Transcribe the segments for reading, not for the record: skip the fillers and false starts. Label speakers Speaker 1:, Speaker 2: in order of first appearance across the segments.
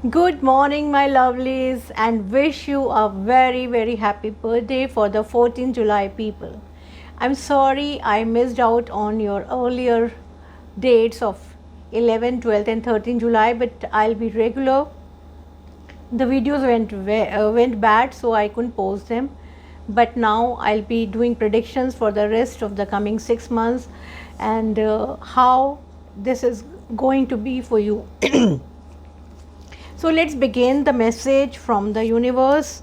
Speaker 1: Good morning, my lovelies, and wish you a very, very happy birthday for the 14th July people. I'm sorry I missed out on your earlier dates of 11, 12, and 13 July, but I'll be regular. The videos went bad, so I couldn't post them. But now I'll be doing predictions for the rest of the coming 6 months and how this is going to be for you. So let's begin the message from the universe.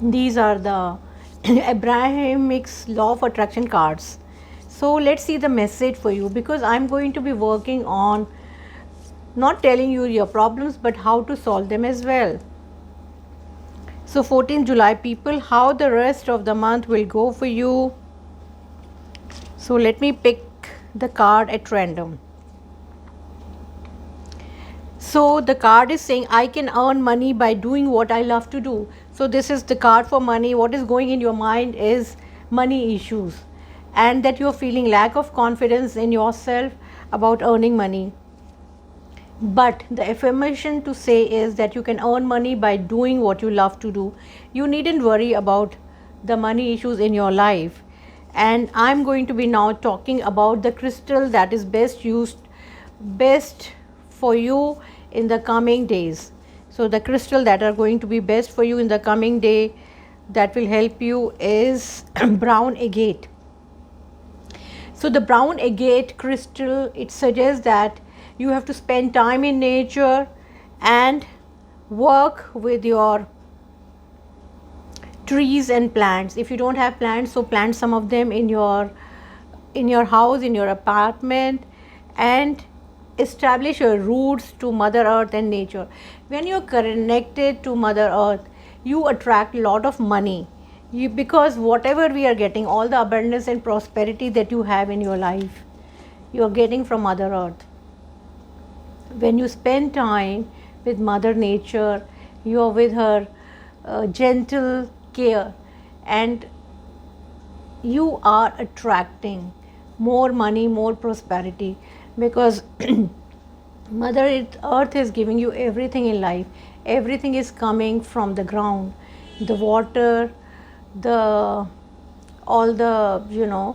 Speaker 1: These are the Abrahamic's law of attraction cards. So let's see the message for you, because I'm going to be working on not telling you your problems but how to solve them as well. So 14th July people, how the rest of the month will go for you. So let me pick the card at random. So the card is saying I can earn money by doing what I love to do. So this is the card for money. What is going in your mind is money issues, and that you're feeling lack of confidence in yourself about earning money. But the affirmation to say is that you can earn money by doing what you love to do. You needn't worry about the money issues in your life. And I'm going to be now talking about the crystal that is best for you in the coming days. So the crystal that are going to be best for you in the coming day that will help you is brown agate. So the brown agate crystal, it suggests that you have to spend time in nature and work with your trees and plants. If you don't have plants, so plant some of them in your house, in your apartment, and establish your roots to Mother Earth and nature. When you're connected to Mother Earth, you attract a lot of money. Because whatever we are getting, all the abundance and prosperity that you have in your life, you are getting from Mother Earth. When you spend time with Mother Nature, you are with her gentle care, and you are attracting more money, more prosperity, because Mother Earth is giving you everything in life. Everything is coming from the ground, the water, the all the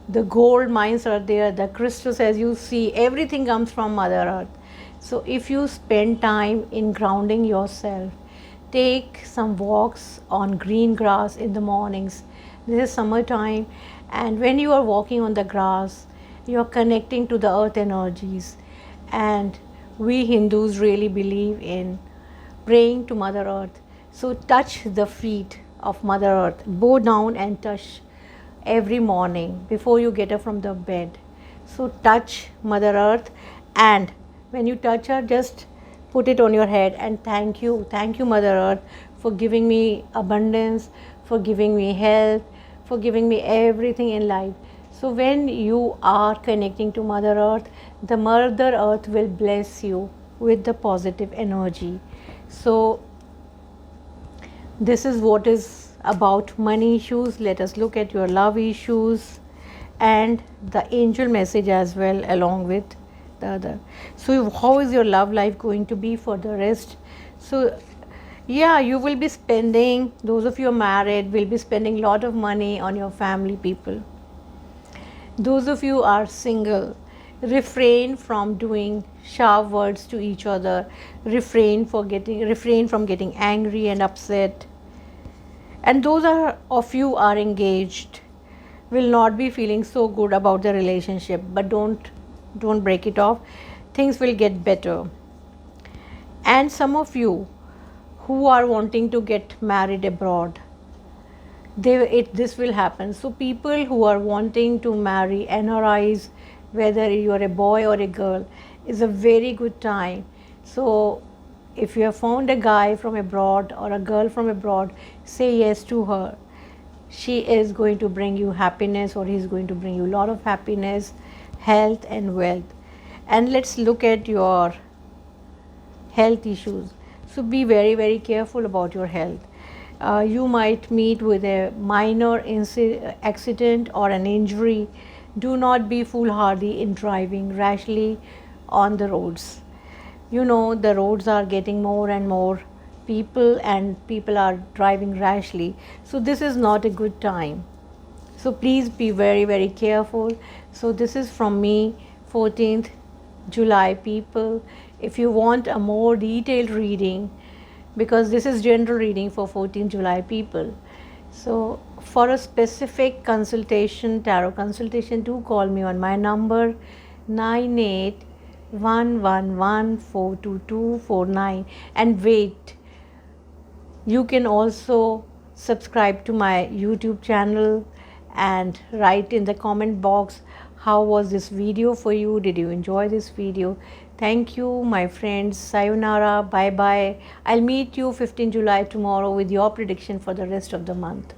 Speaker 1: the gold mines are there, the crystals, as you see, everything comes from Mother Earth. So if you spend time in grounding yourself, take some walks on green grass in the mornings. This is summertime, and when you are walking on the grass, you are connecting to the earth energies. And we Hindus really believe in praying to Mother Earth. So touch the feet of Mother Earth, bow down and touch every morning before you get up from the bed. So touch Mother Earth, and when you touch her, just put it on your head and thank you Mother Earth, for giving me abundance, for giving me health, for giving me everything in life. So when you are connecting to Mother Earth, the Mother Earth will bless you with the positive energy. So this is what is about money issues. Let us look at your love issues and the angel message as well, along with the other. So how is your love life going to be for the rest? So yeah, you will be spending, those of you who are married will be spending a lot of money on your family people. Those of you are single, refrain from doing sharp words to each other. Refrain from getting angry and upset. And those of you are engaged will not be feeling so good about the relationship, but don't break it off. Things will get better. And some of you who are wanting to get married abroad, this will happen. So people who are wanting to marry NRIs, whether you are a boy or a girl, is a very good time. So if you have found a guy from abroad or a girl from abroad, say yes to her. She is going to bring you happiness, or he is going to bring you a lot of happiness, health and wealth. And let's look at your health issues. So be very, very careful about your health. You might meet with a minor accident or an injury. Do not be foolhardy in driving rashly on the roads. You know, the roads are getting more and more people, and people are driving rashly. So this is not a good time. So please be very, very careful. So this is from me, 14th July people. If you want a more detailed reading, because this is general reading for 14th July people. So for a specific consultation, tarot consultation, do call me on my number 9811142249. And wait, you can also subscribe to my YouTube channel and write in the comment box how was this video for you. Did you enjoy this video? Thank you, my friends. Sayonara. Bye bye. I'll meet you 15 July tomorrow with your prediction for the rest of the month.